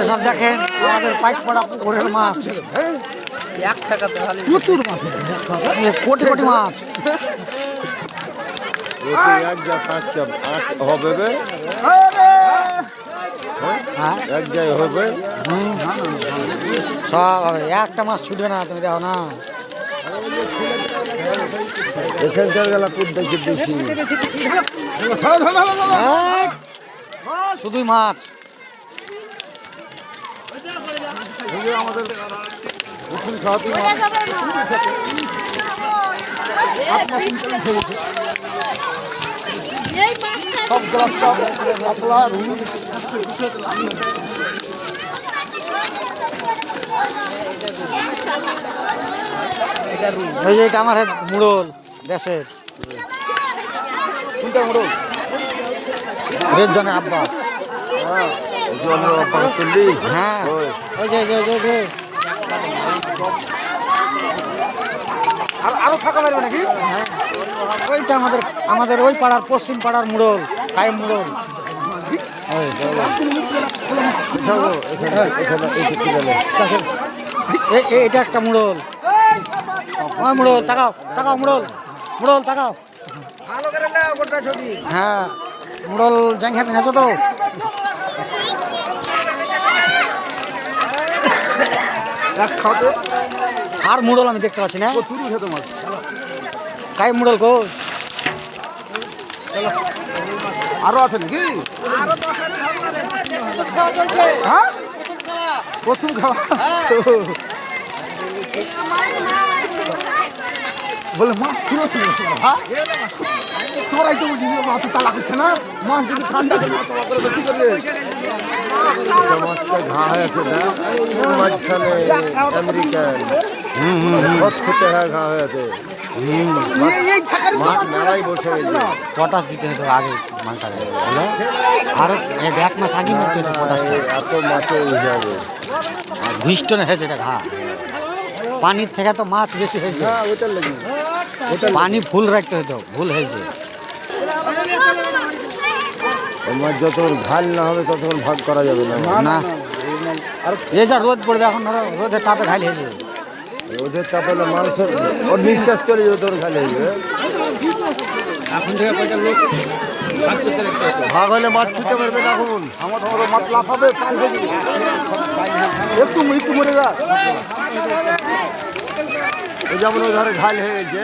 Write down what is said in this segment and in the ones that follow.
সব দেখেন আমাদের পাইক পড়া পুকুরের মাছ, প্রচুর মাছ, কোটি কোটি মাছ। হবে এক জায়গায় হবে, সব হবে, একটা মাছ ছুটবে না। তুমি দেখো না, এখানকার গেলা কুদ দেখি বেশি, শুধুই মাছ। আমাদের সব গ্লাস কাতলা রুই এই যে এটা আমার মুড়ল দেশের, কোনটা মোড়ল? রেড জনের আব্বা। হ্যাঁ ওই যে আরো ফাঁকা মারবে নাকি? ওইটা আমাদের ওই পাড়ার পশ্চিম পাড়ার মুড়ল, কায়েম মুড়ল। এটা একটা মুড়ল, ওই মুড়ল তাকাও তাকাও, মুড়ল মুড়ল তাকাও। হ্যাঁ মুড়ল জ্যাংহ্যাট হেঁচো তো। আর মুড়ল আমি দেখতে পাচ্ছি না, কাই মুড়ল কো আরো আছে নাকি? প্রথম খাওয়া বলে মাছ ছিল তোরাই তো বুঝি মাছ চালা করছে না, মাছ যদি ঠান্ডা মাছটা ঘা হয়েছে না মাঝখানে আমেরিকান খেতে হয় ঘা হয়েছে, মাছ মেলায় বসে গেছে। পটাশ দিতে হতো আগে মাছটা, আরো 1 মাস আগে এত মাছের হিসাবে ভূষ্টনে হয়েছে এটা ঘা। পানির থেকে তো মাছ বেশি হয়েছে, ওইটার লাগে পানি ফুল রাখতে হতো, ভুল হয়েছে। মাছ যতক্ষণ ঘাল না হবে ততক্ষণ ভাগ করা যাবে না। না আর এই যা রোদ পড়বে এখন, ধরো রোদের তাপে ঘাইল হয়ে যাবে, রোদের তাপে মানুষের ওর নিঃশ্বাস চলে যাবে, তোর ঘাল হয়ে যাবে। এখন থেকে ভাগ হলে মাছ ছুটে মারবে না, এখন আমার মাছ লাফাবে, একটু মরে যা। এই যেমন ওই ধারে ঘাল হয়ে গেছে,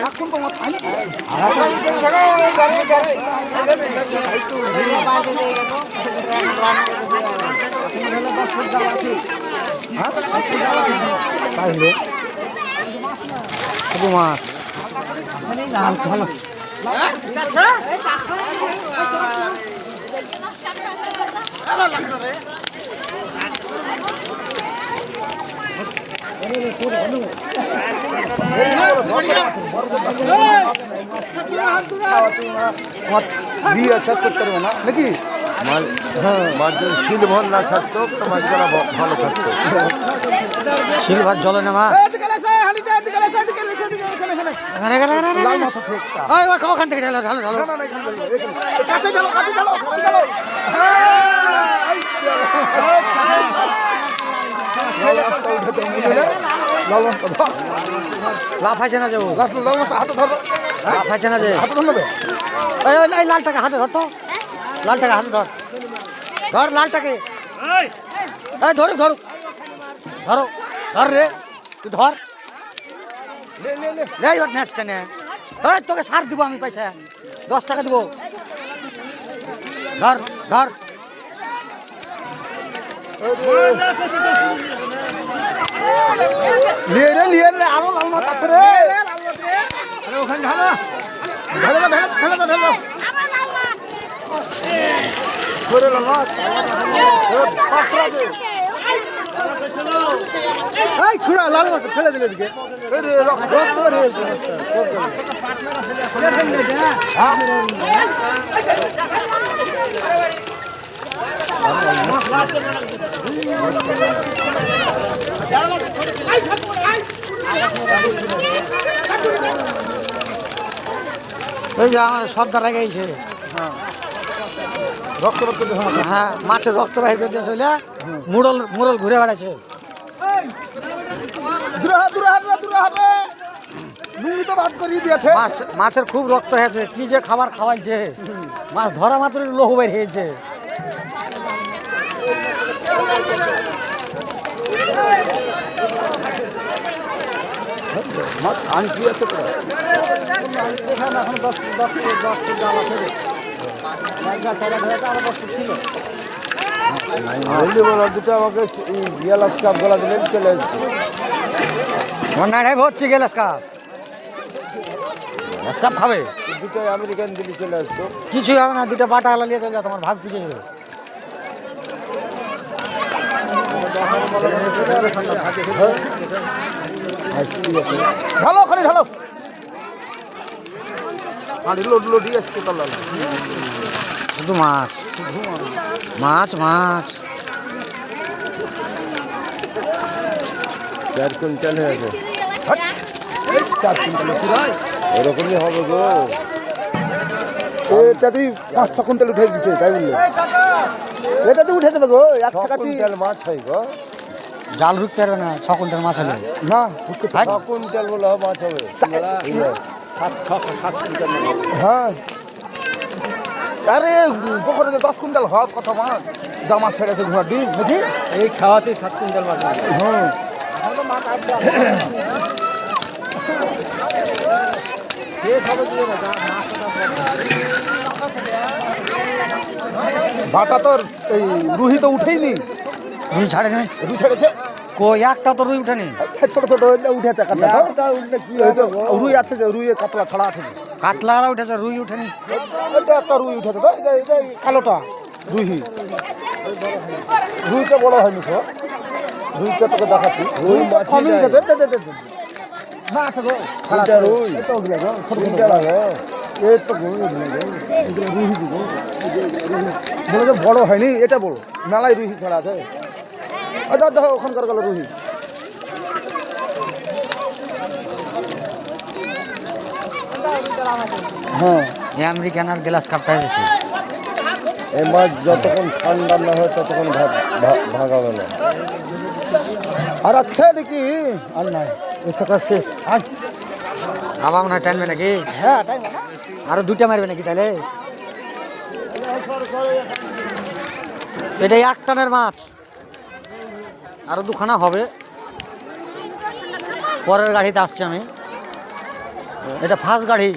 শুধু মাছ। ভালো দিয়ে শেষ করতে পারবে না নাকি? মাছ যদি শিলভর না থাকতো তো মাছগুলা ভালো থাকতো। শিলভার জলে না মা, ওখান থেকে ঢালো ঢালো ঢালো। লাফাইছে না যে, লাফাইছে না যে, এই লালটাকে হাতে ধর তো, লালটাকে হাতে ধর, ধর লালটাকে, এই ধরুক ধরুক, ধরো ধর রে, তুই ধর, ম্যাচটা নে, তোকে সার দিব আমি, পয়সা 10 টাকা দিব, ধর ধর। আরো লাল মাছ আছে রে, ওখানে ঢালো ঢালো ঢালো ঢালো ঢালো করে মাছ খুঁড়া লাল মাছ ফেলে দিলে দিকে ওই যে আমার সব দাঁড়া গেছে। রক্ত রক্ত সমস্যা। হ্যাঁ মাছের রক্ত বাহির করতে চলে মুরল মুরল ঘুরে বেড়াচ্ছে। মাছের খুব রক্ত হয়েছে, কি যে খাবার খাওয়াইছে, মাছ ধরা মাত্র লোহ বের হয়েছে। মাছ আনছি আছে তো। দুটো আমাকে গিয়ালাস কাপ গলা দিলেন চলে আসছে। নাড়াই ভরছি গেলাস কাপ, কাপ খাবে দুটো আমেরিকান দিলি চলে আসতো। কিছুই হবে না, দুটো বাটা আলা নিয়ে চলে তোমার ভাগ পিছিয়ে যাবে। ঢালো খালি ঢালো, আর লোড লোডই আসছে তাহলে। শুধু মাছ মাছ মাছ। 4 কুইন্টাল হয়েছে। 4 কুইন্টাল এরকমই হবে গো। এটাতেই 5-6 কুইন্টাল উঠে দিচ্ছে, তাই বললে? এটাতে উঠে যাবে গো, 1 কুইন্টাল মাছ হয় গো। জাল রুখতে পারবে না 6 কুইন্টাল মাছ হলে। না 6 কুইন্টাল বলে মাছ হবে। 7 কুইন্টাল। হ্যাঁ আরে পুকুরে যে 10 কুইন্টাল হওয়ার কথা মাছ, যা মাছ ছেড়েছে ঘোড়ার ডিম নাকি এই খাওয়াতে 7 কুইন্টাল মাছ। হ্যাঁ ভাটা তোর এই রুহি তো উঠেইনি। রুই ছাড়ে নাই, রুই ছেড়েছে কই একটা তো রুই উঠেনি। ছোট ছোট উঠেছে কাতলা, রুই আছে যে রুই কাতলা ছাড়া আছে। কাতলা উঠেছে, রুই উঠেনি। এটা একটা রুই উঠেছে তো, এটা কালোটা রুহি। রুইটা বড় হয়নি তো, রুইটা তোকে দেখাচ্ছি। রুই কমই গেছে না, আছে গো রুই বড় হয়নি, এটা বড় মেলায় রুহি ছাড়া আছে। দেখো ওখানকার গেল রুহি। হ্যাঁ আমেরিকান আর গ্লাস কাপটাই বেশি। এই মাছ যতক্ষণ ঠান্ডা না হয় ততক্ষণ ভাগাবে না। আর আচ্ছা নাকি আর নাই, এছাড়া শেষ। আবার মনে হয় টানবে নাকি? হ্যাঁ আরো 2টা মারবে নাকি তাহলে? এটাই 1 টানের মাছ, আরো 2খানা হবে। পরের গাড়িতে আসছি আমি, এটা ফার্স্ট গাড়ি।